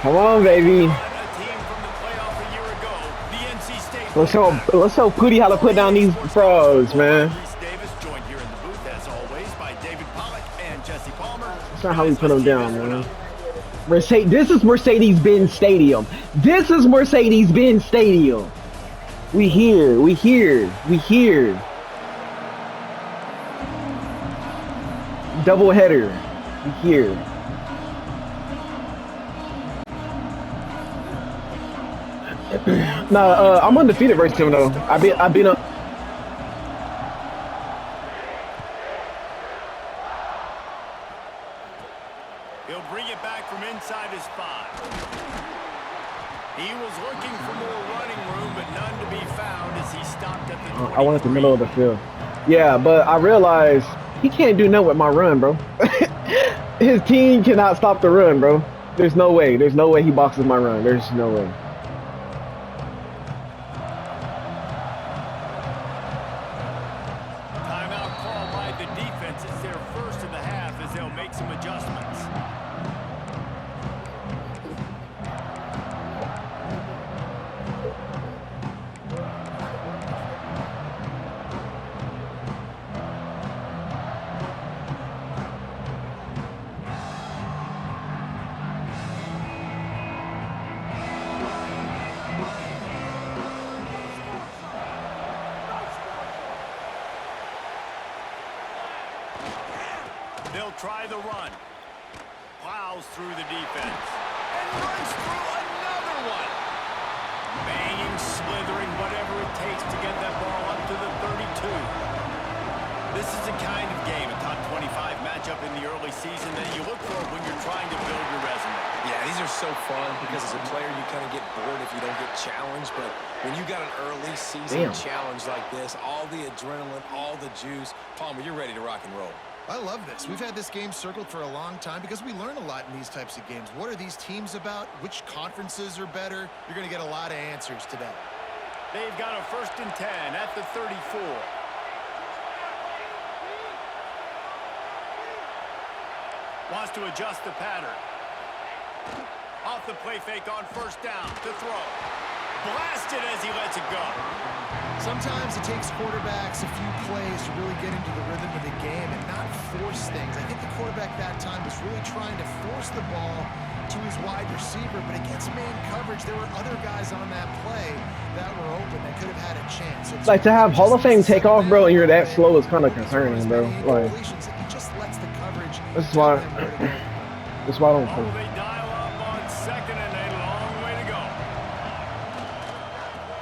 Come on, baby. A team from the playoff a year ago, the NC State Let's show Pooty how to put down these Sports College pros, football. man. I'm Reese Davis, joined here in the booth as always by David Pollock and Jesse Palmer. That's not how we Guys, put let's them keep down, this one man. up. This is Mercedes-Benz Stadium. This is Mercedes-Benz Stadium. We here. We here. We here. Double header. We here. Nah, I'm undefeated versus him though. I've been up. He'll bring it back from inside his 5. He was looking for more running room, but none to be found as he stopped at the 23. I wanted the middle of the field. Yeah, but I realized he can't do nothing with my run, bro. His team cannot stop the run, bro. There's no way. There's no way he boxes my run. There's no way. Timeout call by the defense. It's their first of the half as they'll make some adjustments. They'll try the run. Plows through the defense. And runs through another one. Banging, slithering, whatever it takes to get that ball up to the 32. This is the kind of game, a top 25 matchup in the early season that you look for when you're trying to build your resume. Yeah, these are so fun because as a player, you kind of get bored if you don't get challenged. But when you got an early season challenge like this, all the adrenaline, all the juice, Palmer, you're ready to rock and roll. I love this. We've had this game circled for a long time because we learn a lot in these types of games. What are these teams about? Which conferences are better? You're going to get a lot of answers today. They've got a 1st and 10 at the 34. Wants to adjust the pattern. Off the play fake on 1st down to throw. Blasted as he lets it go. Sometimes it takes quarterbacks a few plays to really get into the rhythm of the game and not force things. I think the quarterback that time was really trying to force the ball to his wide receiver, but against man coverage, there were other guys on that play that were open that could have had a chance. So like to have Hall of Fame take off, bro, and you're that slow is kind of concerning, bro. Like, he just lets the coverage. that's why I don't Oh, think. they dial up on 2nd and a long way to go.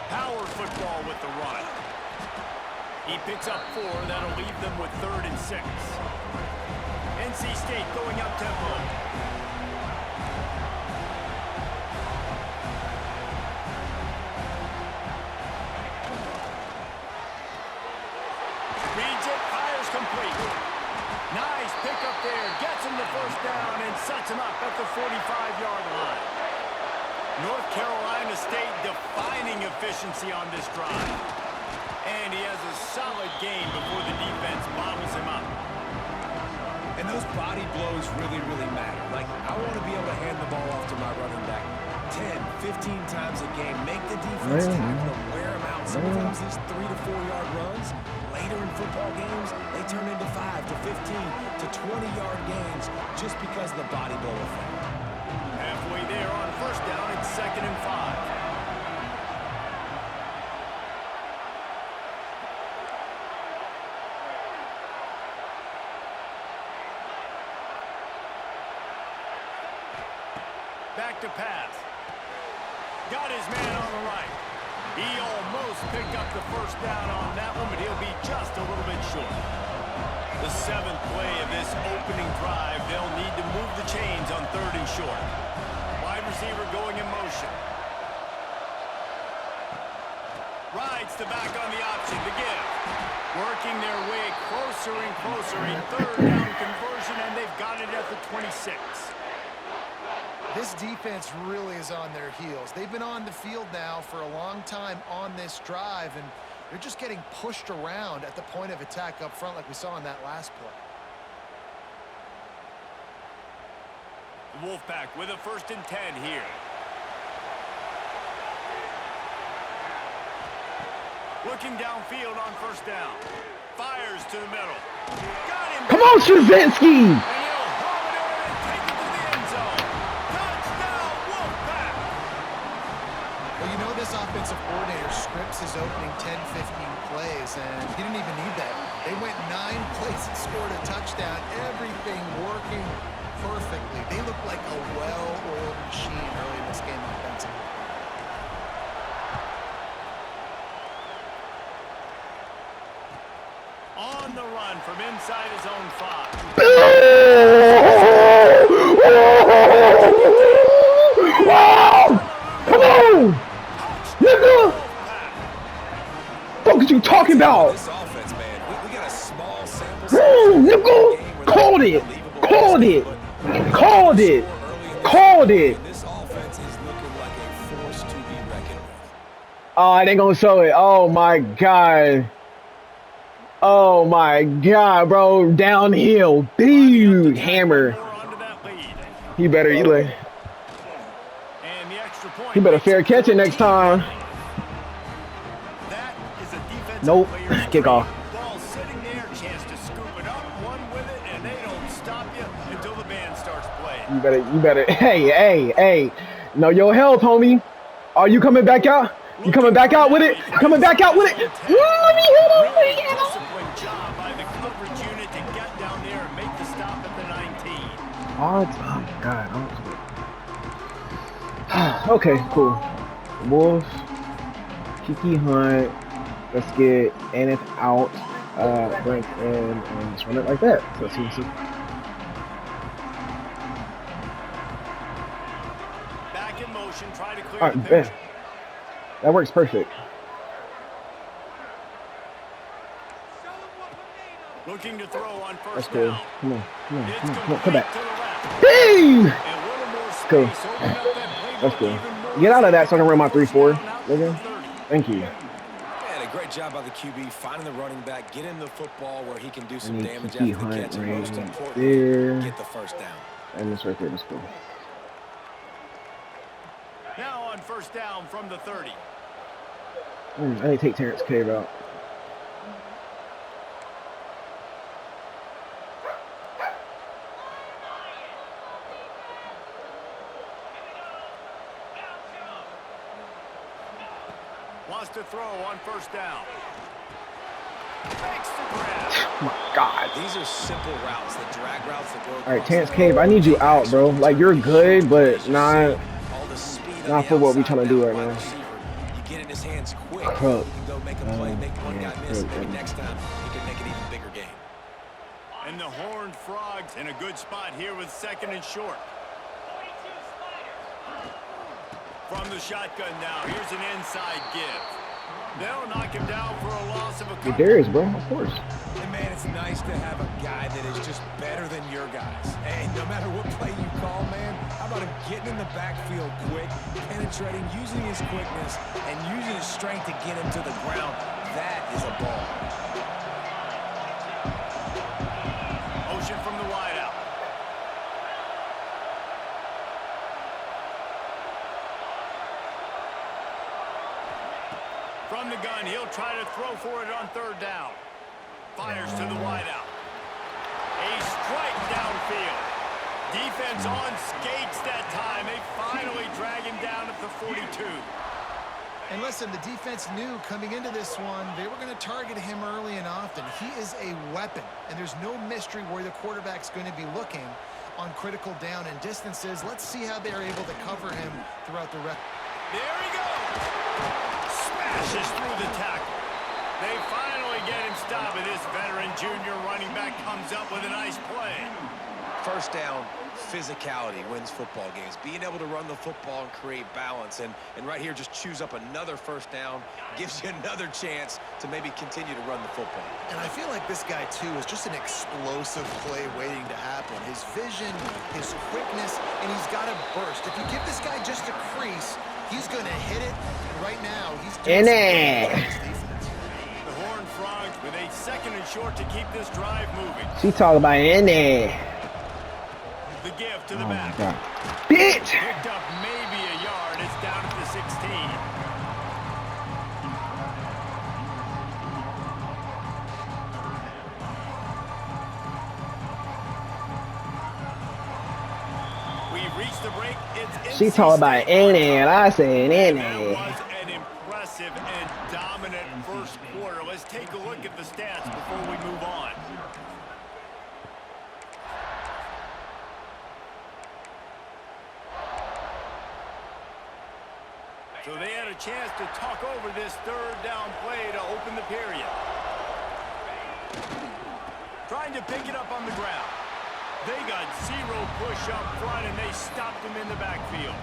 Power football with the run. He picks up 4. That'll leave them with 3rd and 6. NC State going up tempo. Reads it, fires complete. Nice pickup there. Gets him the 1st down and sets him up at the 45-yard line. North Carolina State defining efficiency on this drive. And he has a solid game before the defense bottles him up. And those body blows really, really matter. Like, I want to be able to hand the ball off to my running back 10, 15 times a game. Make the defense tackle them, wear them out. Sometimes these 3 to 4 yard runs, later in football games, they turn into 5 to 15 to 20-yard gains just because of the body blow effect. Halfway there on 1st down, it's 2nd and 5. Back to pass. Got his man on the right. He almost picked up the 1st down on that one, but he'll be just a little bit short. The 7th play of this opening drive, they'll need to move the chains on 3rd and short. Wide receiver going in motion. Rides the back on the option to give. Working their way closer and closer. A 3rd down conversion, and they've got it at the 26. This defense really is on their heels. They've been on the field now for a long time on this drive, and they're just getting pushed around at the point of attack up front like we saw in that last play. Wolfpack with a 1st and 10 here. Looking downfield on 1st down. Fires to the middle. Got him. Come on, Straczynski! And he'll haul it in and take it to the end zone. Touchdown, Wolfpack! Well, you know this offensive coordinator scripts his opening 10, 15 plays, and he didn't even need that. They went 9 plays and scored a touchdown. Everything working perfectly. They look like a well-oiled machine early in this game offensively. On the run from inside his own 5. Come on! Nigga! What are you talking about? This offense, man, we got a small sample size. Nigga! Called it! Called it! Called it! Called it! This offense is looking like a force to be reckoned with. Oh, it ain't gonna show it. Oh my god. Oh my god, bro. Downhill. Dude. Hammer. He better he better fair catch it next time. Nope. Kick off. Ball sitting there, chance to scoop it up, one with it, and they don't stop you until the band starts playing. You better. Hey. Know your health, homie. Are you coming back out? You coming back out with it? Coming back out with it? Let me hit him. Disciplined job by the coverage unit to get down there and make the stop at the 19. Oh my god. Okay, cool. Wolves, Kiki Hunt. Let's get Aneth out, Brink in, and just run it like that. So let's see. Back in motion, try to clear All the right, pitch. that works perfect. Looking to throw on 1st That's cool. down. Come on, It's come back. to the left. Bang! And a little more space, Cool. open up that playbook That's cool. even more. Get out of that so I can run my 3-4. Okay? Thank you. Man, a great job by the QB finding the running back, get him the football where he can do I some need damage Kiki after the Hunt catch, and most right importantly, there. get the 1st down. And this right there is cool. Now on 1st down from the 30. I need to take Terrence Cave out. Wants to throw on 1st down. Makes the grab. Oh my god. These are simple routes, the drag routes that go across. All right, Terrence Cave, I need you out, bro. Like, you're good, but not for what we trying to do right now. You get in his hands quick. Crook. He can go make a play, make one guy miss, maybe next time he can make an even bigger game. And the Horned Frogs in a good spot here with 2nd and short. From the shotgun now, here's an inside give. They'll knock him down for a loss of a couple. There is, bro, of course. And man, it's nice to have a guy that is just better than your guys. And no matter what play you call, man, how about him getting in the backfield quick, penetrating, using his quickness, and using his strength to get him to the ground. That is a ball. Motion from the wideout. From the gun, he'll try to throw for it on 3rd down. Fires to the wideout. A strike downfield. Defense on skates that time. They finally drag him down at the 42. And listen, the defense knew coming into this one, they were going to target him early and often. He is a weapon, and there's no mystery where the quarterback's going to be looking on critical down and distances. Let's see how they're able to cover him throughout the rest. There he goes. Smashes through the tackle. They finally get him stopped, and this veteran junior running back comes up with a nice play. 1st down, physicality wins football games. Being able to run the football and create balance. And right here, just choose up another 1st down. Gives you another chance to maybe continue to run the football. And I feel like this guy, too, is just an explosive play waiting to happen. His vision, his quickness, and he's got a burst. If you give this guy just a crease, he's going to hit it. And right now, he's doing something with his defense. The Horned Frogs with a 2nd and short to keep this drive moving. She talking about in there. The give to the Oh my back. God. Bitch! Picked up maybe a yard. It's down at the 16. We've reached the break. It's She NC talking about State on any, and top. I said And that any. was an impressive and dominant first quarter. Let's take a look at the stats before we move on. So they had a chance to talk over this third down play to open the period. Trying to pick it up on the ground. They got zero push up front, and they stopped him in the backfield.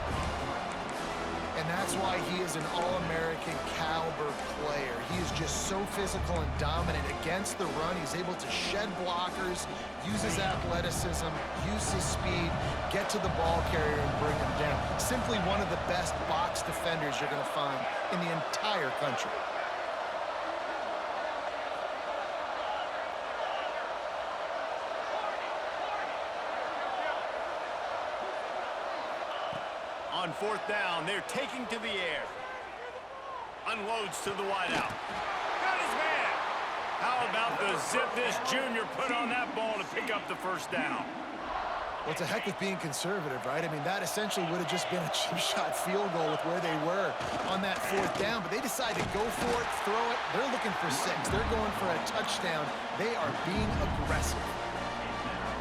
And that's why he is an All-American caliber player. He is just so physical and dominant against the run. He's able to shed blockers, use his athleticism, use his speed, get to the ball carrier and bring him down. Simply one of the best box defenders you're going to find in the entire country. On fourth down, they're taking to the air. Unloads to the wideout. Got his man. How about the zip this junior put on that ball to pick up the first down? Well, it's a heck with being conservative, right? I mean, that essentially would have just been a chip shot field goal with where they were on that fourth down, but they decided to go for it, throw it. They're looking for 6. They're going for a touchdown. They are being aggressive.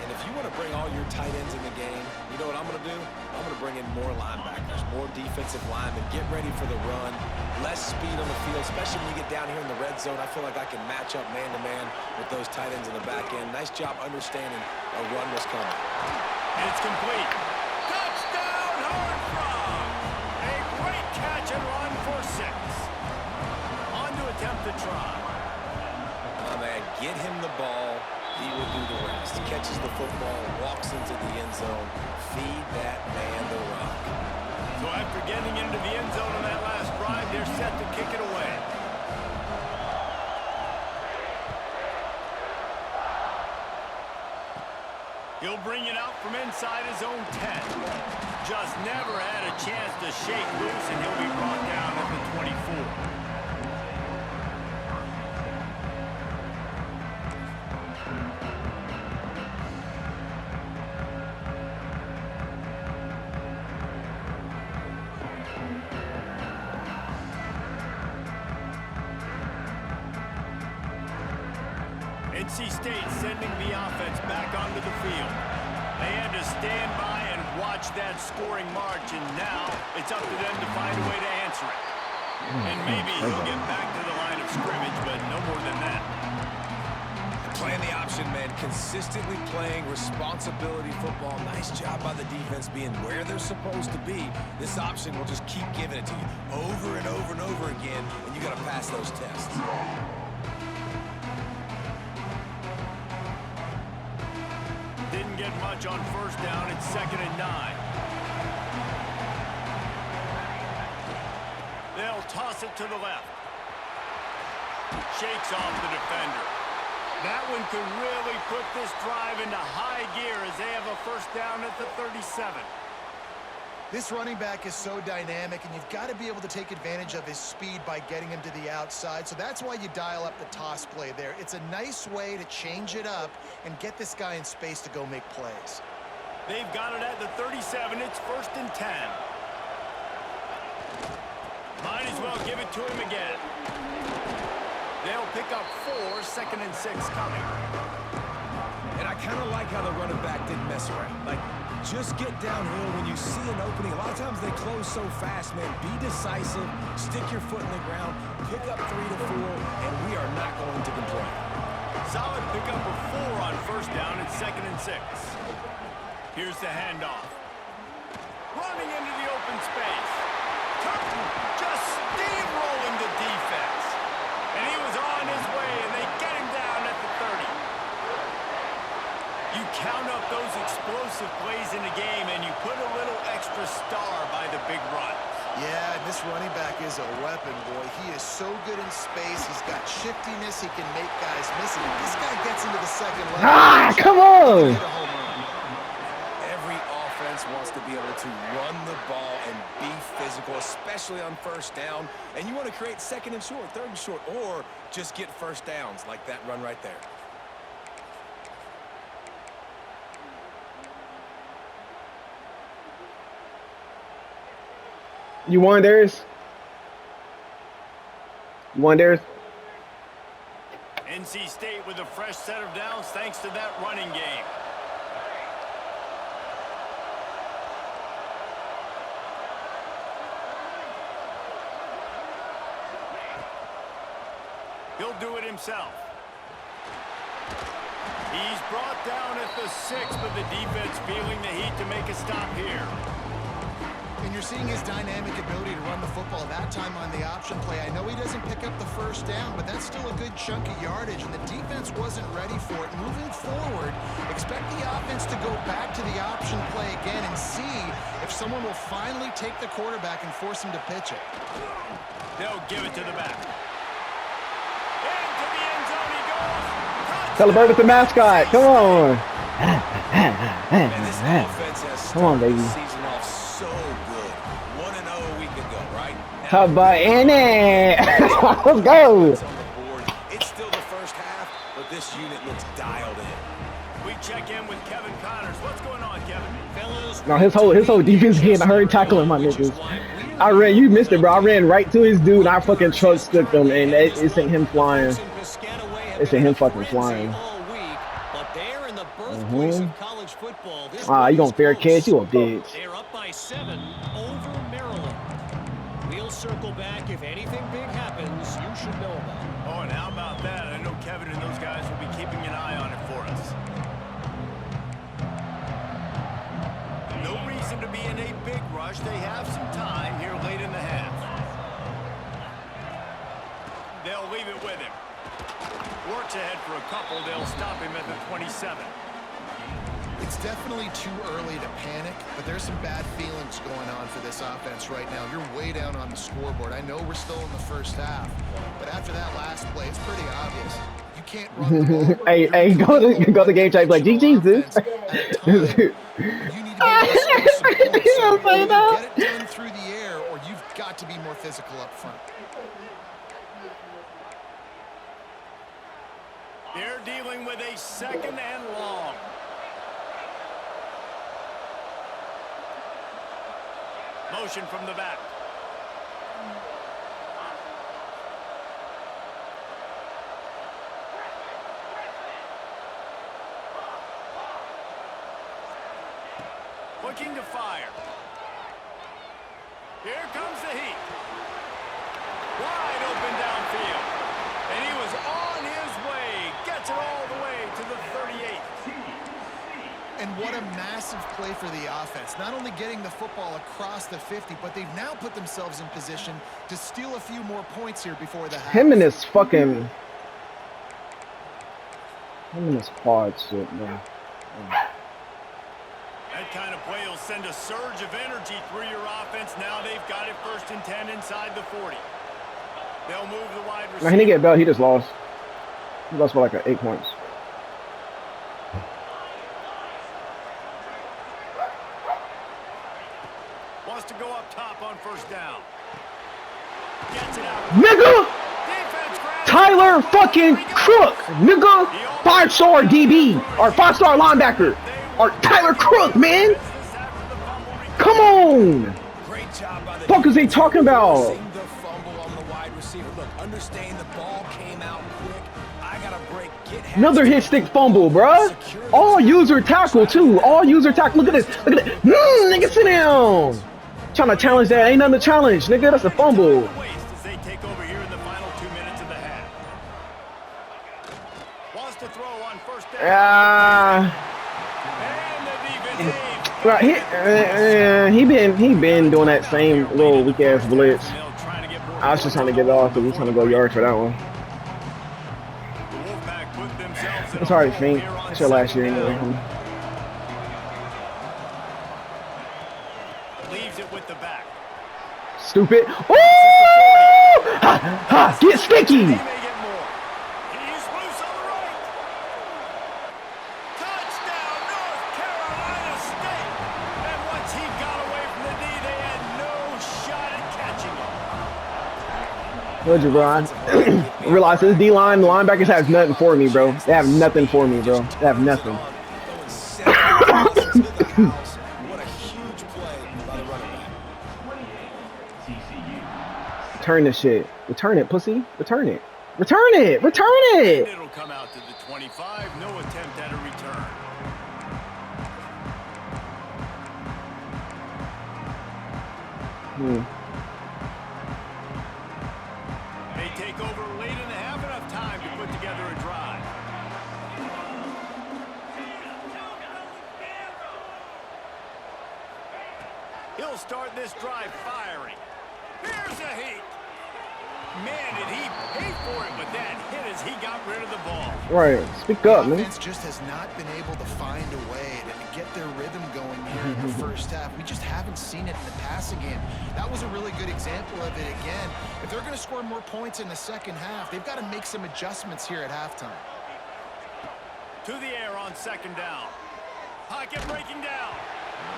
And if you want to bring all your tight ends in the game, you know what I'm going to do? I'm going to bring in more linebackers, more defensive linemen, get ready for the run, less speed on the field, especially when you get down here in the red zone. I feel like I can match up man-to-man with those tight ends in the back end. Nice job understanding a run was coming. And it's complete. Touchdown, Horned Frog! A great catch and run for 6. On to attempt the try. My man, get him the ball. He will do the rest. Catches the football, walks into the end zone. Feed that man the rock. So after getting into the end zone on that last drive, they're set to kick it away. He'll bring it out from inside his own 10. Just never had a chance to shake loose, and he'll be brought down at the 24. NC State sending the offense back onto the field. They had to stand by and watch that scoring march, and now it's up to them to find a way to answer it. And maybe he'll get back to the line of scrimmage, but no more than that. Playing the option, man. Consistently playing responsibility football. Nice job by the defense being where they're supposed to be. This option will just keep giving it to you over and over and over again, and you got to pass those tests. Didn't get much on first down. It's 2nd and 9. They'll toss it to the left. Shakes off the defender. That one could really put this drive into high gear as they have a first down at the 37. This running back is so dynamic, and you've got to be able to take advantage of his speed by getting him to the outside. So that's why you dial up the toss play there. It's a nice way to change it up and get this guy in space to go make plays. They've got it at the 37. It's 1st and 10. Might as well give it to him again. They'll pick up 4, 2nd and 6 coming. And I kind of like how the running back didn't mess around. Like, just get downhill when you see an opening. A lot of times they close so fast, man. Be decisive, stick your foot in the ground, pick up 3 to 4, and we are not going to complain. Solid pickup of 4 on first down. It's 2nd and 6. Here's the handoff. Running into the open space. Curtin just steamrolling the defense. And he was on his way, and they get him down at the 30. You count up those explosive plays in the game, and you put a little extra star by the big run. Yeah, this running back is a weapon, boy. He is so good in space. He's got shiftiness. He can make guys miss it. If this guy gets into the second level, Ah, come on! Every be able to run the ball and be physical, especially on first down. And you want to create second and short, third and short, or just get first downs like that run right there. You won, Darius? You won, Darius? NC State with a fresh set of downs thanks to that running game. He'll do it himself. He's brought down at the 6, but the defense feeling the heat to make a stop here. And you're seeing his dynamic ability to run the football that time on the option play. I know he doesn't pick up the first down, but that's still a good chunk of yardage, and the defense wasn't ready for it. Moving forward, expect the offense to go back to the option play again and see if someone will finally take the quarterback and force him to pitch it. They'll give it to the back. Into the end zone he goes. Celebrate with the mascot. Come on. And this offense has Come on, baby. started the season off so good. 1-0 a week ago, right? How about in it? Let's go. It's on the board. It's still the first half, but this unit looks dialed in. We check in with Kevin Connors. What's going on, Kevin? Fellas, No, his whole defense getting a hurry tackling my niggas. You missed it, bro. I ran right to his dude, and I fucking truck stuck him, and it sent him flying. It sent him fucking flying. You gonna fair catch? You a bitch. They're up by 7 over Maryland. We'll circle back if anything big happens. You should know about it. Oh, and how about that? I know Kevin and those guys will be keeping an eye on it for us. No reason to be in a big rush. They have some time here late in the half. They'll leave it with him. Works ahead for a couple. They'll stop him at the 27. It's definitely too early to panic, but there's some bad feelings going on for this offense right now. You're way down on the scoreboard. I know we're still in the first half, but after that last play, it's pretty obvious. You can't run the ball. Hey, go to game chat like GG's, dude. You need to be able to score some points. So either get it done through the air, or you've got to be more physical up front. They're dealing with a second and long. Motion from the back. Looking to fire. Here comes the heat. Wide open downfield. And he was on his way. Gets it all the way to the 38. And what a massive play for the offense. Not only getting the football across the 50, but they've now put themselves in position to steal a few more points here before the half. Him and his quad shit, man. That kind of play will send a surge of energy through your offense. Now they've got it 1st and 10 inside the 40. They'll move the wide receiver. No, he didn't get belt. He just lost. He lost by like 8 points. Wants to go up top on 1st down. Gets it out. Nigga! Defense grabs Tyler fucking Crook! Nigga! 5-star DB! Or 5-star linebacker! Or Tyler Crook, man! Come on! Great job by the Fuck is they talking about? forcing the fumble on the wide receiver. Look, understand the ball came out quick. I got a break. Get Another hit stick fumble, bruh. All user tackle, too. All user tackle. Look at this. Look at this. Nigga, sit down. Trying to challenge that. Ain't nothing to challenge, nigga. That's a fumble. Waste as they take over here in the final 2 minutes of the half. Wants to throw on 1st down. And the defense Right, he been doing that same little weak ass blitz. I was just trying to get it off because we trying to go yards for that one. It's already Fink. It's your last year anyway. Leaves it with the back. Stupid. Ooh! Ha! Ha! Get sticky! He may get more. He's loose on the right. Touchdown, North Carolina State. And once he got Told you, bro. I realize this D-line, the linebackers have nothing for me, bro. They have nothing for me, bro. They have nothing. What a huge play by the running back. Return this shit. Return it, pussy. Return it. Return it. Return it. It'll come out to the 25. No attempt at a return. They take over late in the half, enough time to put together a drive. He'll start this drive firing. Here's a heat. Man, did he pay for it, but that hit as he got rid of the ball. Right. Speak up, man. Offense just has not been able to find a way to get their rhythm going here in the first half. We just haven't seen it in the passing game. That was a really good example of it again. If they're going to score more points in the second half, they've got to make some adjustments here at halftime. To the air on second down. Pocket breaking down.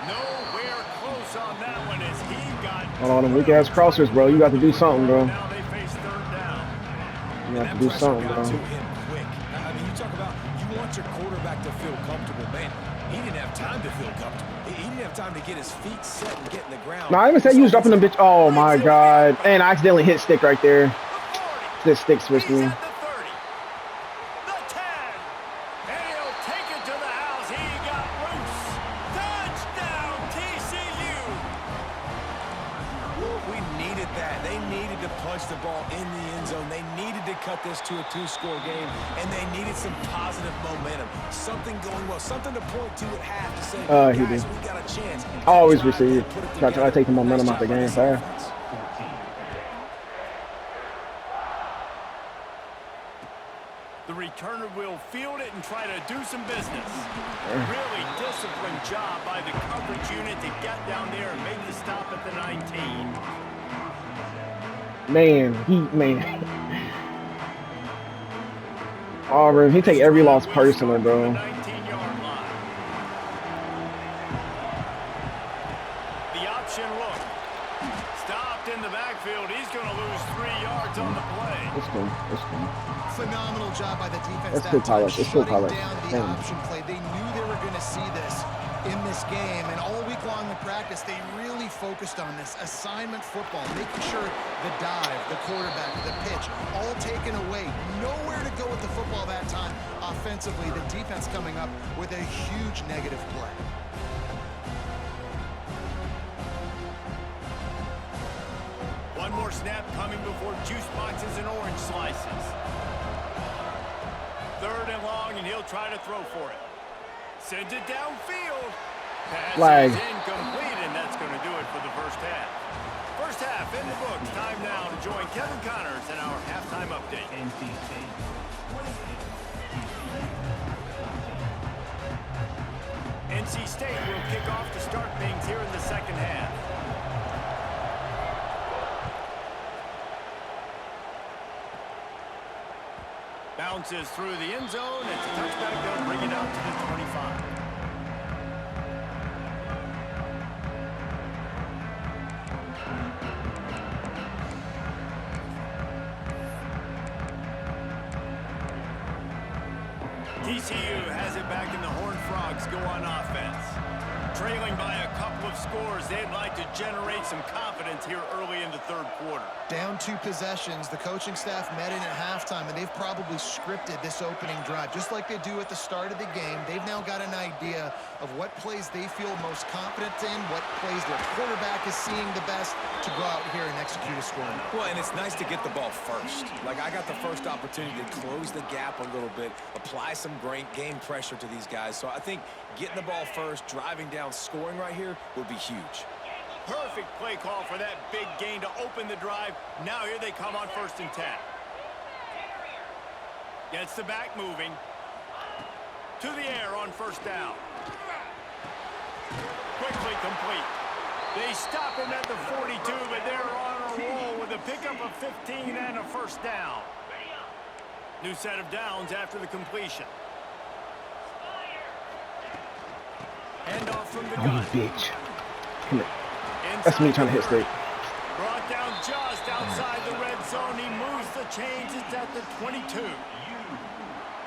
Nowhere close on that one as he got... Hold on, them weak-ass crossers, bro. You got to do something, bro. Now they face third down. You have to do something, bro. To him quick. I mean, you talk about you want your quarterback to feel comfortable, man. He didn't have time to feel comfortable. He didn't have time to get his feet set and get in the ground. No, I even said you was dropping them bitch. Oh my god. And I accidentally hit stick right there. This stick switched me. He's at the 30. The 10. And he'll take it to the house. He got loose. Touchdown, TCU. We needed that. They needed to punch the ball in the end zone. They needed to cut this to a 2-score game, and they needed some positive momentum. Something going well, something to point to at half to say, He guys, did. we got a chance. I always receive. Try to take the momentum out the game fast. The returner will field it and try to do some business. Really disciplined job by the coverage unit to get down there and make the stop at the 19. Man. Auburn, he take every loss personally, bro. 19-yard line. The option look. Stopped in the backfield. He's going to lose 3 yards on the play. Let's go. Phenomenal job by the defense. Let's go, Tyler. Let's go, Tyler. Down the option play. They knew they were going to see this in this game, and all week long in practice, they really focused on this assignment football, making sure the dive, the quarterback, the pitch, all taken away. Nowhere to go with the football that time. Offensively, the defense coming up with a huge negative play. One more snap coming before juice boxes and orange slices. Third and long, and he'll try to throw for it. Sends it downfield. Pass Flag. is incomplete, and that's going to do it for the first half. First half in the books. Time now to join Kevin Connors in our halftime update. NC State will kick off to start things here in the second half. Bounces through the end zone. It's a touchback. They'll bring it out to the 25. TCU has it back in the Horned Frogs go on offense. Trailing by a couple of scores, they'd like to generate some confidence here early in the third quarter. Down 2 possessions, the coaching staff met in at halftime, and they've probably scripted this opening drive. Just like they do at the start of the game, they've now got an idea of what plays they feel most confident in, what plays their quarterback is seeing the best to go out here and execute a scoring. Well, and it's nice to get the ball first. Like, I got the first opportunity to close the gap a little bit, apply some great game pressure to these guys. So I think getting the ball first, driving down, scoring right here would be huge. Perfect play call for that big gain to open the drive. Now here they come on 1st and 10. Gets the back moving. To the air on 1st down. Quickly complete. They stop him at the 42, but they're on a roll with a pickup of 15 and a 1st down. New set of downs after the completion. Handoff from the gun. Bitch. Come here. That's me trying to hit straight. Brought down just outside the red zone. He change. It's at the 22.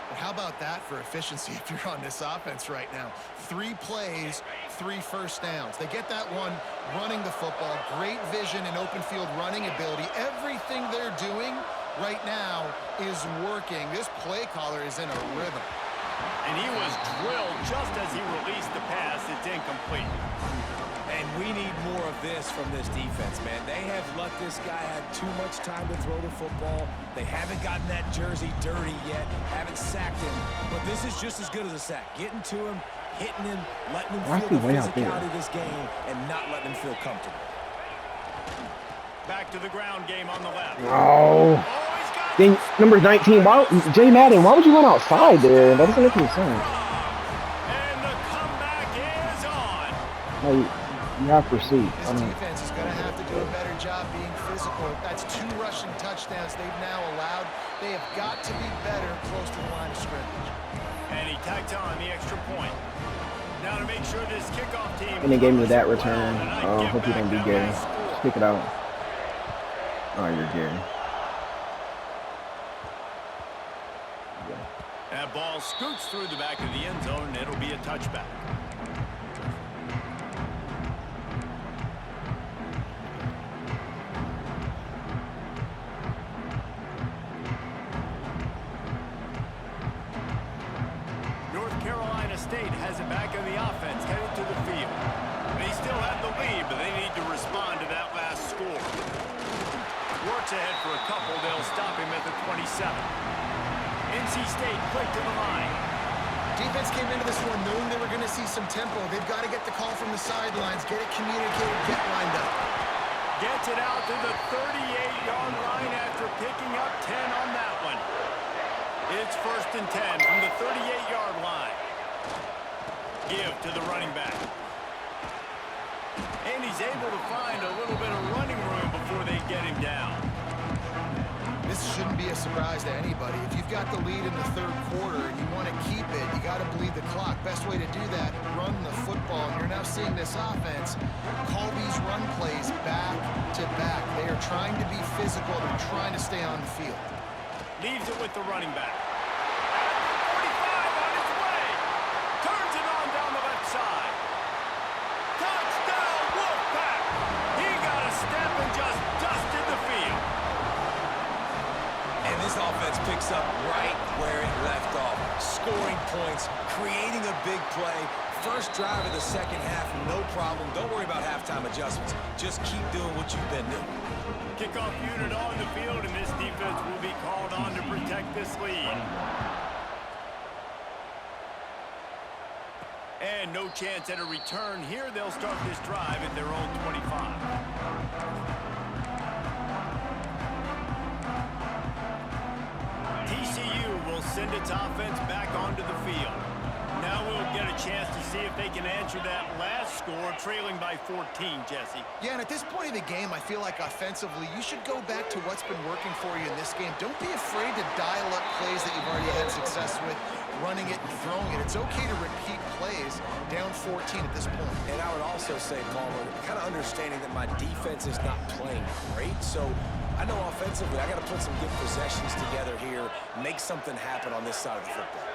But how about that for efficiency if you're on this offense right now? 3 plays, 3 first downs. They get that one running the football, great vision and open field running ability. Everything they're doing right now is working. This play caller is in a rhythm. And he was drilled just as he released the pass. It's incomplete. And we need more of this from this defense, man. They have let this guy have too much time to throw the football. They haven't gotten that jersey dirty yet, haven't sacked him. But this is just as good as a sack. Getting to him, hitting him, letting him feel the physicality of this game, and not letting him feel comfortable. Back to the ground game on the left. Oh. Then number 19. Why, Jay Madden? Why would you run outside there? That doesn't make any sense. And the comeback is on. Like, you have to see. This defense is going to have to do a better job being physical. That's 2 rushing touchdowns they've now allowed. They have got to be better close to the line of scrimmage. And he tacked on the extra point. Now to make sure this kickoff team. And they gave me that return. Oh, hope you don't be gay. Kick it out. Oh, you're gay. That ball scoots through the back of the end zone, and it'll be a touchback. North Carolina State has it back on the offense, headed to the field. They still have the lead, but they need to respond to that last score. Works ahead for a couple. They'll stop him at the 27. NC State quick to the line. Defense came into this one knowing they were going to see some tempo. They've got to get the call from the sidelines, get it communicated, get lined up. Gets it out to the 38-yard line after picking up 10 on that one. It's 1st and 10 from the 38-yard line. Give to the running back. And he's able to find a little bit of running room before they get him down. This shouldn't be a surprise to anybody. If you've got the lead in the 3rd quarter and you want to keep it, you got to bleed the clock. Best way to do that, run the football. And you're now seeing this offense call these run plays back to back. They are trying to be physical. They're trying to stay on the field. Leaves it with the running back. At the 45 on his way. Turns it on down the left side. Touchdown, Wolfpack. He got a step and just dusted the field. And this offense picks up right where it left off. Scoring points, creating a big play. First drive of the second half, no problem. Don't worry about halftime adjustments. Just keep doing what you've been doing. Kickoff unit on the field, and this defense will be called on to protect this lead. And no chance at a return here. They'll start this drive at their own 25. TCU will send its offense back onto the field. Now we'll get a chance to see if they can answer that last score, trailing by 14, Jesse. Yeah, and at this point in the game, I feel like offensively, you should go back to what's been working for you in this game. Don't be afraid to dial up plays that you've already had success with, running it and throwing it. It's okay to repeat plays down 14 at this point. And I would also say, Palmer, kind of understanding that my defense is not playing great, so I know offensively I got to put some good possessions together here, make something happen on this side of the football.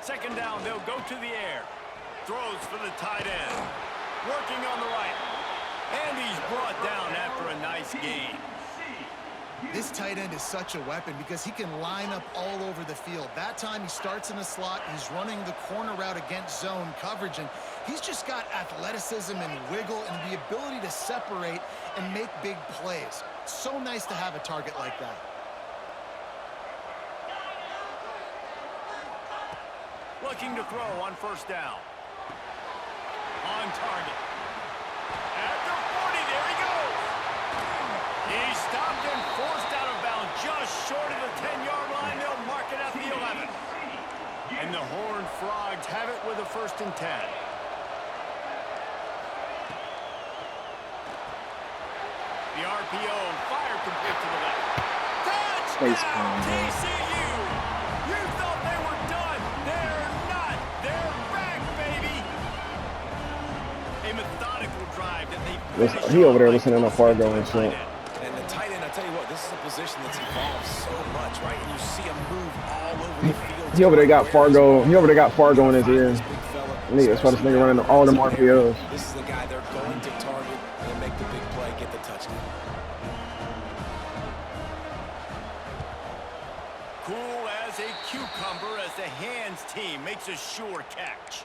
Second down, they'll go to the air. Throws for the tight end. Working on the right. And he's brought down after a nice gain. This tight end is such a weapon because he can line up all over the field. That time he starts in the slot. He's running the corner route against zone coverage, and he's just got athleticism and wiggle and the ability to separate and make big plays. So nice to have a target like that. Looking to throw on first down. On target. At the 40, there he goes. He's stopped and forced out of bounds just short of the 10-yard line. They'll mark it at the 11. And the Horned Frogs have it with a 1st and 10. The RPO fire complete to the left. Touchdown, TCU! You thought they were done. They're not. They're back, baby. A A methodical drive that they Listen, he over there listening to Fargo and shit. And the tight end, I tell you what, this is a position that's evolved so much, right? And you see him move all over the field. He over there got Fargo. He over there got Fargo in his ear. Nigga, that's why this nigga running all them RPOs. This is the guy they're going to target and make the big play, get the touchdown. Cool as a cucumber as the hands team makes a sure catch.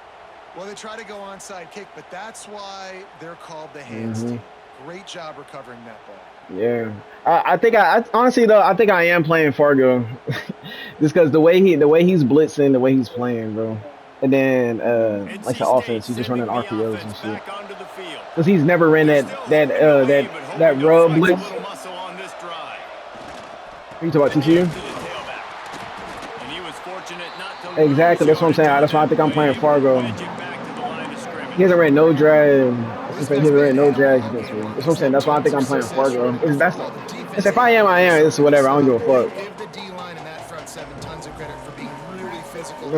Well, they try to go onside kick, but that's why they're called the hands team. Great job recovering that ball. Yeah, I think I honestly though I think I am playing Fargo, just because the way he's blitzing, the way he's playing, bro. And then like the offense, he's just running RPOs and shit. Because he's never ran that rub blitz. Are you talking about TCU? Exactly, that's what I'm saying. That's why I think I'm playing Fargo. He hasn't ran no drag. He hasn't ran no drags against me. That's what I'm saying. That's why I think I'm playing Fargo. If I am, I am. It's whatever. I don't give a fuck. Give the D-line and that front seven tons of credit for being really physical.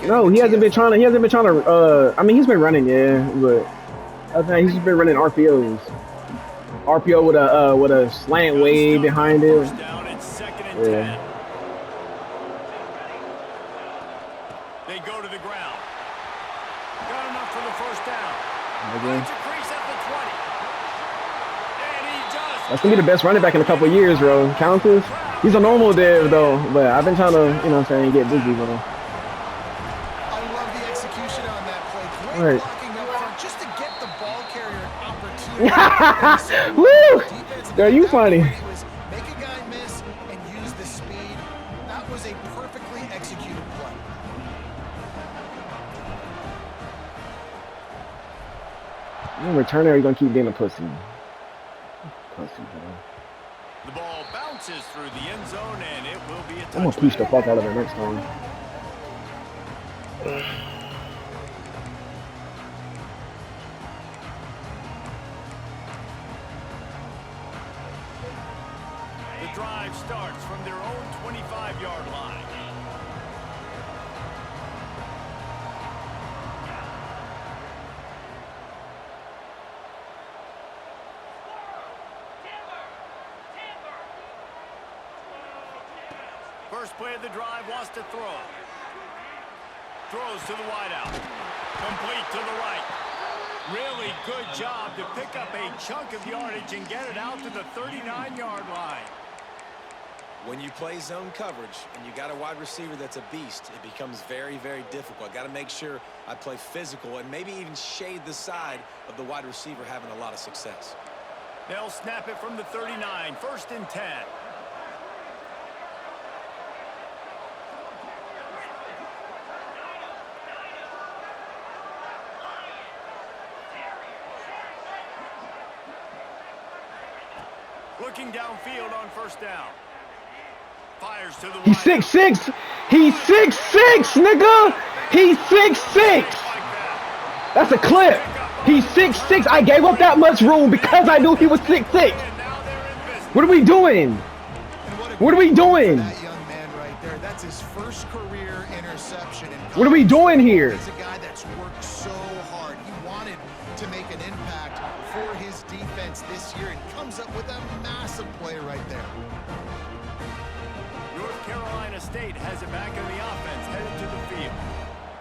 No, he hasn't been trying to. He hasn't been trying to. I mean, he's been running, yeah, but I think he's been running RPOs. RPO with a slant wave behind it. Yeah. They go to the ground. Got enough for the first down. Okay. That's gonna be the best running back in a couple of years, bro. Countess. He's a normal dev though, but I've been trying to, you know what I'm saying, get busy with him. I love the execution on that play. Right. Great blocking up front just to get the ball carrier an opportunity. Woo! Girl, you funny. Make a guy miss and use the speed. That was a perfectly executed play. You return there, you're gonna keep being a pussy. The ball bounces through the end zone and it will be a touchback. I'm gonna push the fuck out of it next time. The drive starts from their own 25-yard line. First play of the drive wants to throw. Throws to the wideout. Complete to the right. Really good job to pick up a chunk of yardage and get it out to the 39-yard line. When you play zone coverage and you got a wide receiver that's a beast, it becomes very, very difficult. Got to make sure I play physical and maybe even shade the side of the wide receiver having a lot of success. They'll snap it from the 39, 1st and 10. Looking downfield on 1st down. Fires to the He's 6'6". He's 6'6", nigga. He's 6'6". That's a clip. He's 6'6". I gave up that much room because I knew he was 6'6". What are we doing? What are we doing? That young man right there, that's his first career interception. What are we doing here? He's a guy that's worked so hard. He wanted to make an impact for his defense this year and comes up with a massive play right there. North Carolina State has it back in the offense, headed to the field.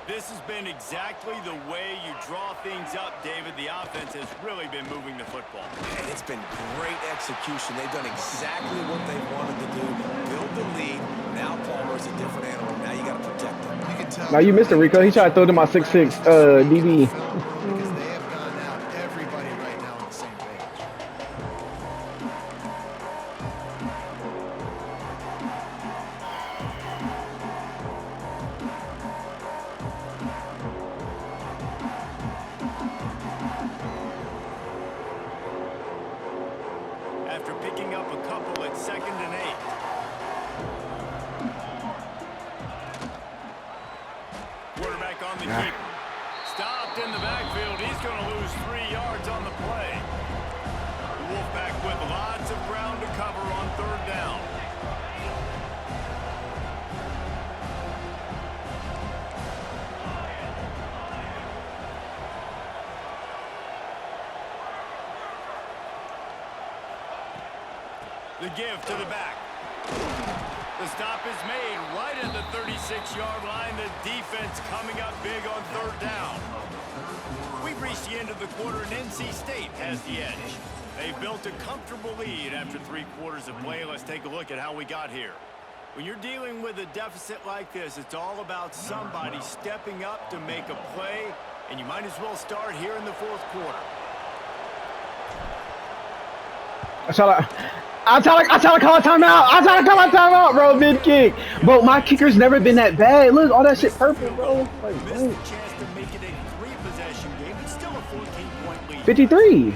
This has been exactly the way you draw things up, David. The offense has really been moving the football. And it's been great execution. They've done exactly what they wanted to do. Build the lead. Now Palmer's a different animal. Now you got to protect him. You can tell. Now you missed it, Rico. He tried to throw to my 6'6" DB. Because they have gone out everybody right now on the same page. After picking up a couple at 2nd and 8. Quarterback on the keeper. Stopped in the backfield. The give to the back. The stop is made right at the 36-yard line. The defense coming up big on third down. We've reached the end of the quarter, and NC State has the edge. They've built a comfortable lead after 3 quarters of play. Let's take a look at how we got here. When you're dealing with a deficit like this, it's all about somebody stepping up to make a play, and you might as well start here in the 4th quarter. I try to call a timeout. I try to call a timeout, bro. Mid kick. Bro, my kicker's never been that bad. Look, all that shit purple, bro. Like, Missed the chance to make it a 3-possession game, but still a 14-point lead. 53.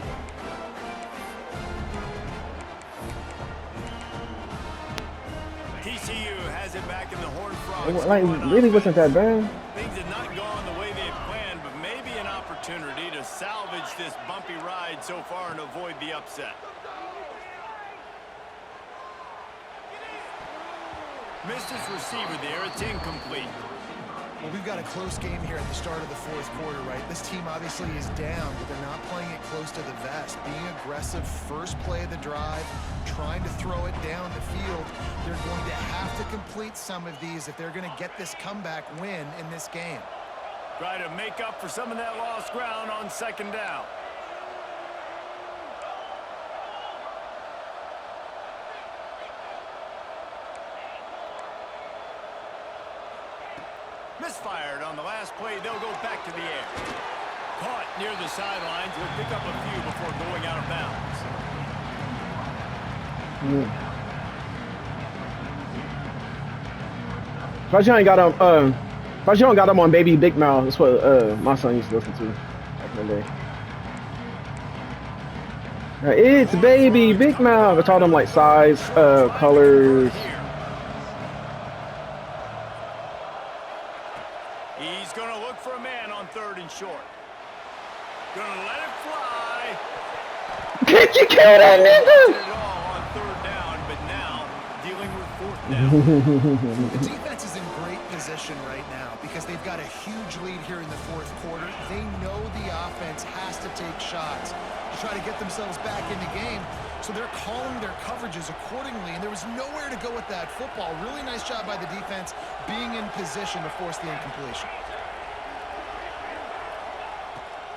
TCU has it back in the Horned Frogs. Like, really wasn't that bad. Things had not gone the way they had planned, but maybe an opportunity to salvage this bumpy ride so far and avoid the upset. Missed his receiver there. It's incomplete. Well, we've got a close game here at the start of the 4th quarter, right? This team obviously is down, but they're not playing it close to the vest. Being aggressive, first play of the drive, trying to throw it down the field. They're going to have to complete some of these if they're going to get this comeback win in this game. Try to make up for some of that lost ground on 2nd down. Misfired on the last play. They'll go back to the air. Caught near the sidelines. Will pick up a few before going out of bounds. But you ain't got him. But you don't got him on Baby Big Mouth. That's what my son used to listen to back in the day. It's Baby Big Mouth. I taught him like size, colors. He's going to look for a man on 3rd and short. Going to let it fly. Can't you kill that nigga? It all on 3rd down, but now dealing with 4th down. The defense is in great position right now because they've got a huge lead here in the 4th quarter. They know the offense has to take shots to try to get themselves back in the game. So they're calling their coverages accordingly, and there was nowhere to go with that football. Really nice job by the defense being in position to force the incompletion.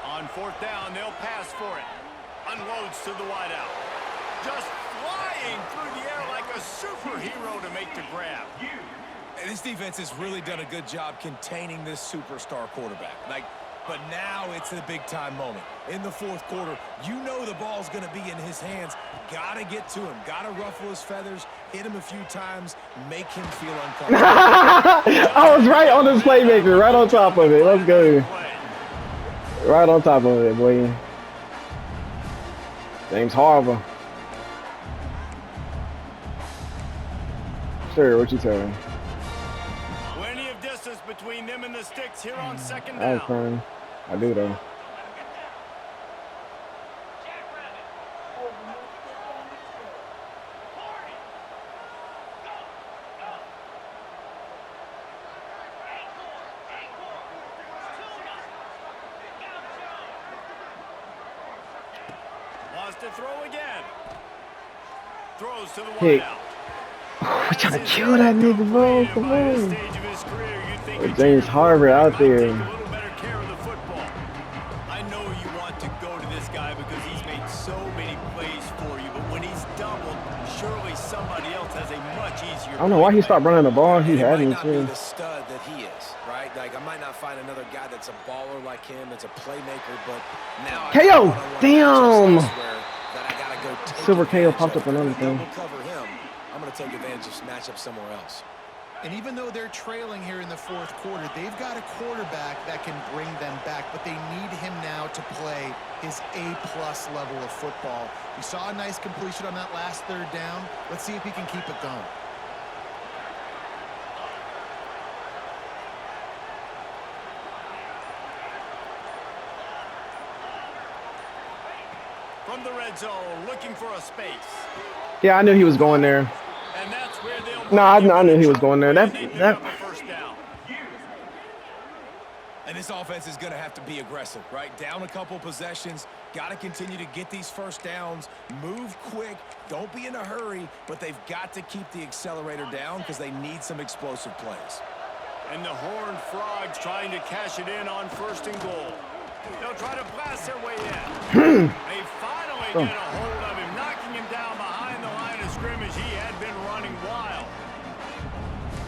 On 4th down, they'll pass for it. Unloads to the wideout. Just flying through the air like a superhero to make the grab. And this defense has really done a good job containing this superstar quarterback. But now it's the big-time moment. In the 4th quarter, you know the ball's going to be in his hands. Got to get to him. Got to ruffle his feathers, hit him a few times, make him feel uncomfortable. I was right on this playmaker, right on top of it. Let's go. Right on top of it, boy. James Harvey. Sure, what you telling? Plenty of distance between them and the sticks here on 2nd I was down. crying. I do though. Wants to throw again. Throws to the Hey. wideout. We're trying to kill that nigga, bro. Come By this on. stage of his career, you'd think With a James junior Harvey out might there. take a little better care of the football. I know you want to go to this guy because he's made so many plays for you, but when he's doubled, surely somebody else has a much easier. I don't know why he stopped running the ball. He had might me not be too. the stud that he is, right? Like, I might not find another guy that's a baller like him, that's a playmaker, but now I KO! got one-on-one Damn! matchups elsewhere that I gotta go take Silver KO advantage popped of. up another thing. Double cover him. I'm gonna take advantage of this matchup somewhere else. And even though they're trailing here in the 4th quarter, they've got a quarterback that can bring them back, but they need him now to play his A-plus level of football. We saw a nice completion on that last 3rd down. Let's see if he can keep it going. From the red zone, looking for a space. Yeah, I knew he was going there. And that's where they'll No, I knew he was going there. And they pick That up a first down. And this offense is going to have to be aggressive, right? Down a couple possessions, Got to continue to get these first downs, move quick, don't be in a hurry, but they've got to keep the accelerator down because they need some explosive plays. And the Horned Frogs trying to cash it in on 1st and goal. They'll try to blast their way in. They finally get a hold of him, knocking him down behind the line of scrimmage. He had been running wild.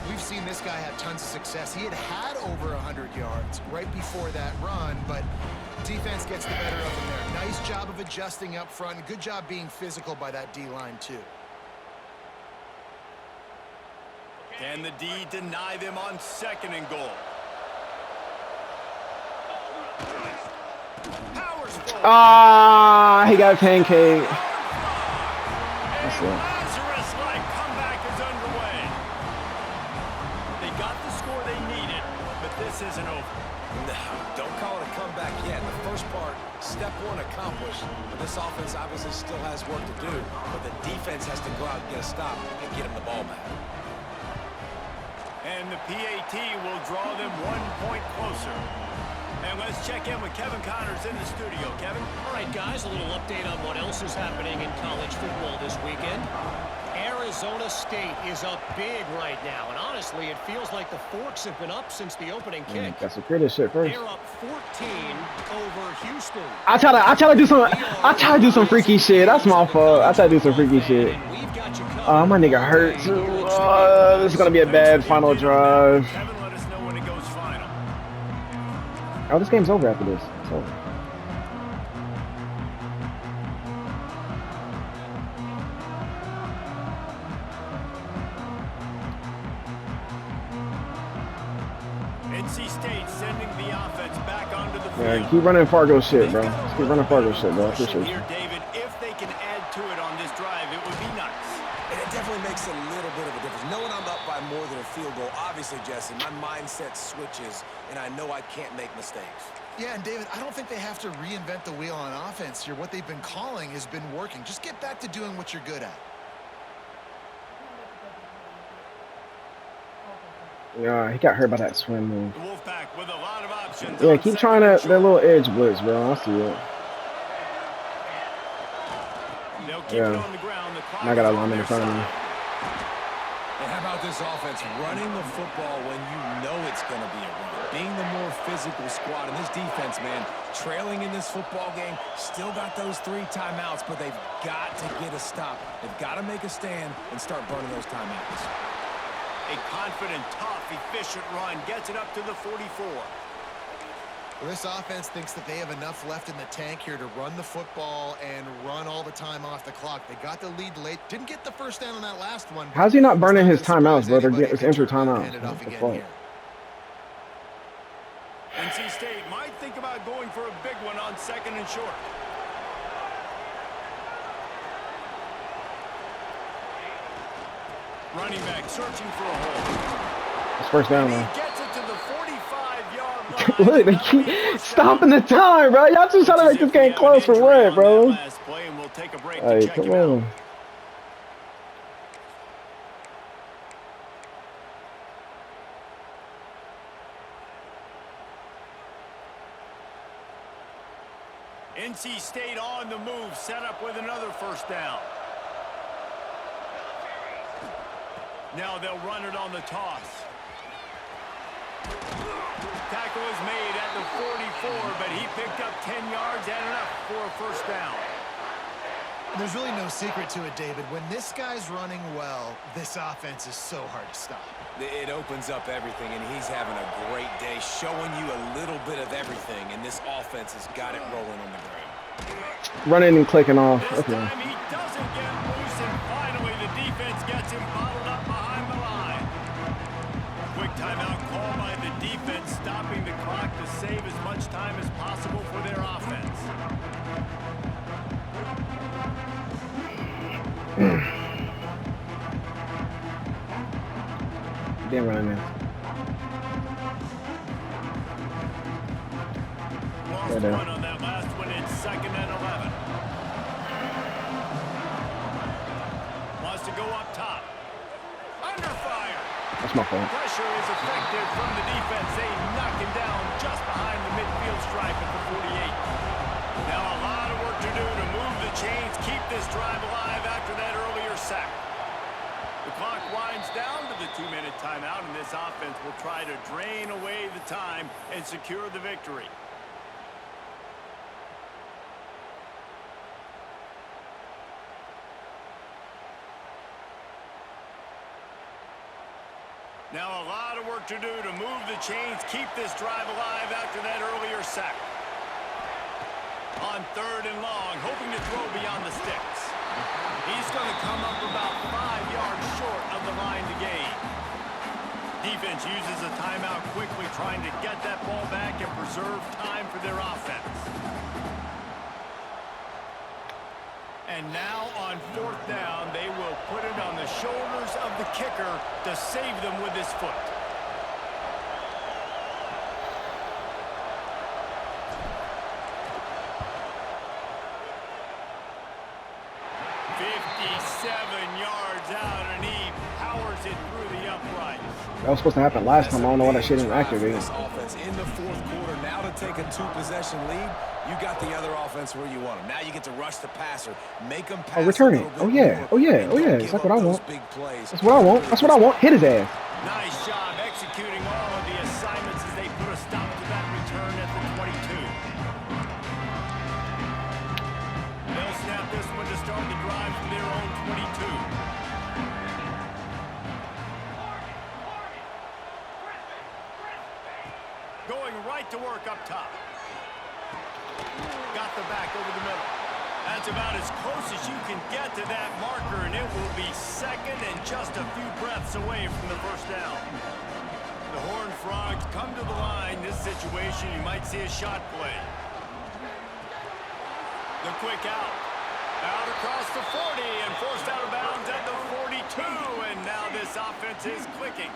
We've seen this guy have tons of success. He had over 100 yards right before that run, but defense gets the better of him there. Nice job of adjusting up front. Good job being physical by that D-line, too. Can the D deny them on 2nd and goal? Ah, he got pancake. That's it. Lazarus-like comeback is underway. They got the score they needed, but this isn't over. No, don't call it a comeback yet. The first part, step 1 accomplished. But this offense obviously still has work to do. But the defense has to go out and get a stop and get him the ball back. And the PAT will draw them 1 point closer. And let's check in with Kevin Connors in the studio. Kevin? All right, guys, a little update on what else is happening in college football this weekend. Arizona State is up big right now, and honestly, it feels like the Forks have been up since the opening kick. Got some credit shit first. They're up 14 over Houston. I try to do some freaky shit. That's my fault. I try to do some freaky shit. Oh, my nigga hurts. This is gonna be a bad final drive. Kevin, let us know when it goes final. Oh, this game's over after this. It's over. NC State sending the offense back onto the field. Yeah, keep running Fargo shit, bro. Just keep running Fargo shit, bro. I appreciate you. Here, David, if they can add to it on this drive, it would be nice. And it definitely makes a little bit of a difference. Knowing I'm up by more than a field goal, obviously, Jesse, my mindset switches, and I know I can't make mistakes. Yeah, and David, I don't think they have to reinvent the wheel on offense here. What they've been calling has been working. Just get back to doing what you're good at. Yeah, he got hurt by that swim move. The Wolfpack with a lot of options. Yeah, keep trying that little edge blitz, bro. I see it. They'll keep it on the ground. And I got a lineman in front of me. And how about this offense running the football when you know it's going to be a run? Being the more physical squad, and this defense, man, trailing in this football game, still got those 3 timeouts, but they've got to get a stop. They've got to make a stand and start burning those timeouts. A confident, tough, efficient run gets it up to the 44. Well, this offense thinks that they have enough left in the tank here to run the football and run all the time off the clock. They got the lead late. Didn't get the first down on that last one. How's he not burning his timeouts, bro? It's injury timeout. What the fuck? NC State might think about going for a big one on 2nd and short. Running back searching for a hole. It's first down, man. He gets it to the 45-yard line. Look, they keep stopping the time, bro. Y'all just trying to make this game close for what, bro? Hey, come on. NC State on the move, set up with another first down. Now they'll run it on the toss. Tackle is made at the 44, but he picked up 10 yards and enough for a first down. There's really no secret to it, David. When this guy's running well, this offense is so hard to stop. It opens up everything, and he's having a great day, showing you a little bit of everything, and this offense has got it rolling on the ground. Running and clicking off. Okay. This time he doesn't get loose, and finally the defense gets him bottled up behind the line. Quick timeout call by the defense, stopping the clock to save as much time as possible for their offense. Damn right, man. Lost one on that last one. It's 2nd and 11. Wants to go up top. Under fire. That's my fault. Pressure is effective from the defense. They knock him down just behind the midfield stripe at the 48. Now a lot of chains, keep this drive alive after that earlier sack. The clock winds down to the 2-minute timeout, and this offense will try to drain away the time and secure the victory. Now a lot of work to do to move the chains, keep this drive alive after that earlier sack. On 3rd and long, hoping to throw beyond the sticks. He's going to come up about 5 yards short of the line to gain. Defense uses a timeout quickly, trying to get that ball back and preserve time for their offense. And now on 4th down, they will put it on the shoulders of the kicker to save them with his foot. That was supposed to happen last time. I don't know why that shit didn't activate. This offense in the 4th quarter. Now to take a 2-possession lead, you got the other offense where you want them. Now you get to rush the passer, make them pass. Oh, return it. Oh yeah. Oh yeah. Oh yeah. That's what I want. That's what I want. That's what I want. Hit his ass. Nice job executing all of the assignments as they put a stop to that return at the 22. They'll snap this one to start the drive from their own 22. Going right to work up top. Got the back over the middle. That's about as close as you can get to that marker, and it will be 2nd and just a few breaths away from the 1st down. The Horned Frogs come to the line. This situation, you might see a shot play. The quick out. Out across the 40 and forced out of bounds at the 42, and now this offense is clicking.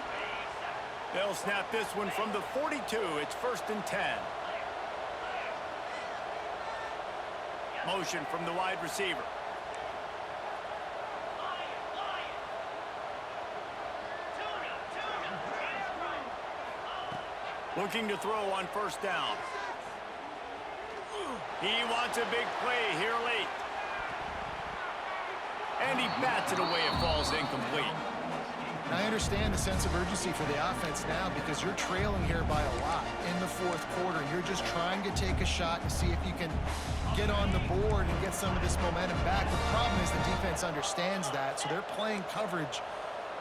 They'll snap this one from the 42. It's 1st and 10. Motion from the wide receiver. Looking to throw on 1st down. He wants a big play here late. And he bats it away. It falls incomplete. I understand the sense of urgency for the offense now because you're trailing here by a lot in the 4th quarter. You're just trying to take a shot to see if you can get on the board and get some of this momentum back. The problem is the defense understands that, so they're playing coverage,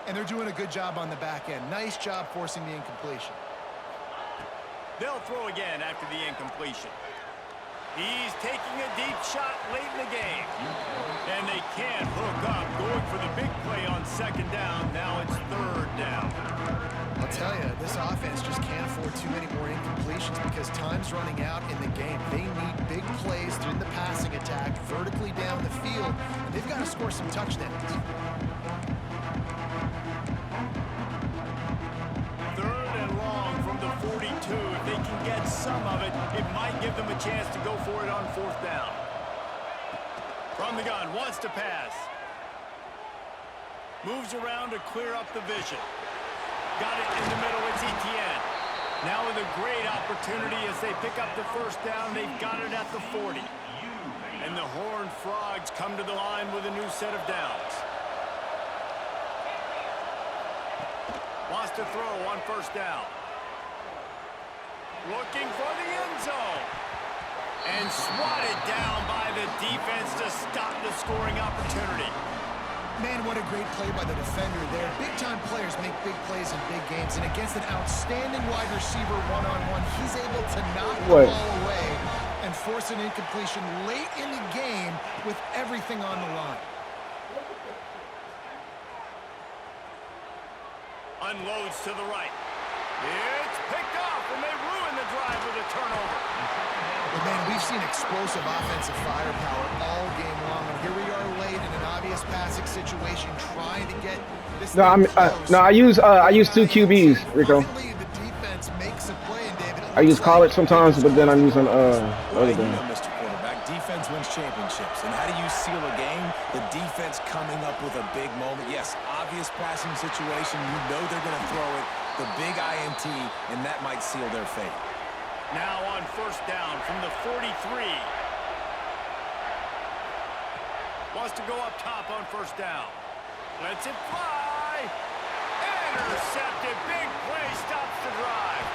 and they're doing a good job on the back end. Nice job forcing the incompletion. They'll throw again after the incompletion. He's taking a deep shot late in the game. And they can't hook up, going for the big play on 2nd down. Now it's 3rd down. I'll tell you, this offense just can't afford too many more incompletions because time's running out in the game. They need big plays through the passing attack, vertically down the field, and they've got to score some touchdowns. 3rd and long from the 42. If they can get some of it, it might give them a chance to go for it on 4th down. From the gun, wants to pass. Moves around to clear up the vision. Got it in the middle, it's Etienne. Now with a great opportunity as they pick up the 1st down, they've got it at the 40. And the Horned Frogs come to the line with a new set of downs. Wants to throw on 1st down. Looking for the end zone. And swatted down by the defense to stop the scoring opportunity. Man, what a great play by the defender there. Big-time players make big plays in big games, and against an outstanding wide receiver one-on-one, he's able to knock the ball away and force an incompletion late in the game with everything on the line. Unloads to the right. It's picked off, and they ruin the drive with a turnover. But man, we've seen explosive offensive firepower all game long, and here we are late in an obvious passing situation, trying to get this. No, I use 2 QBs, Rico. The defense makes a play, and David. I use college sometimes, but then I'm using other thing. Mr. Quarterback, defense wins championships, and how do you seal a game? The defense coming up with a big moment. Yes, obvious passing situation. You know they're going to throw it. The big INT, and that might seal their fate. Now on 1st down from the 43. Wants to go up top on first down. Lets it fly. Intercepted. Big play. Stops the drive.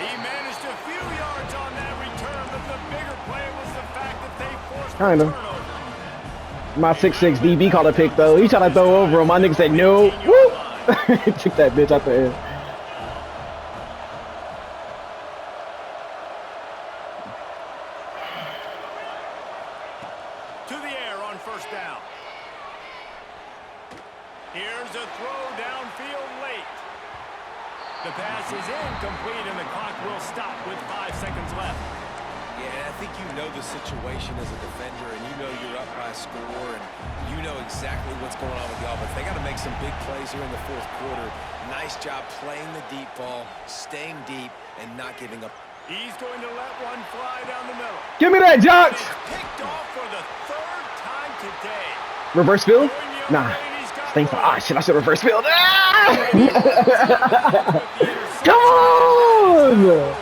He managed a few yards on that return, but the bigger play was the fact that they forced the turnover. My 6'6" DB called a pick, though. He tried to throw over him. My nigga said, no. Woo! Took that bitch out the air. To the air on first down. Here's a throw downfield late. The pass is incomplete, and the clock will stop with 5 seconds left. Yeah, I think you know the situation as a defender, and you know you're up by a score, and you know exactly what's going on with the offense. They got to make some big plays here in the fourth quarter. Nice job playing the deep ball, staying deep, and not giving up. He's going to let one fly down the middle. Give me that, Jocks! Picked off for the 3rd time today. Reverse field? Nah. Thanks for, ah, shit, I should reverse field. Ah! Come on!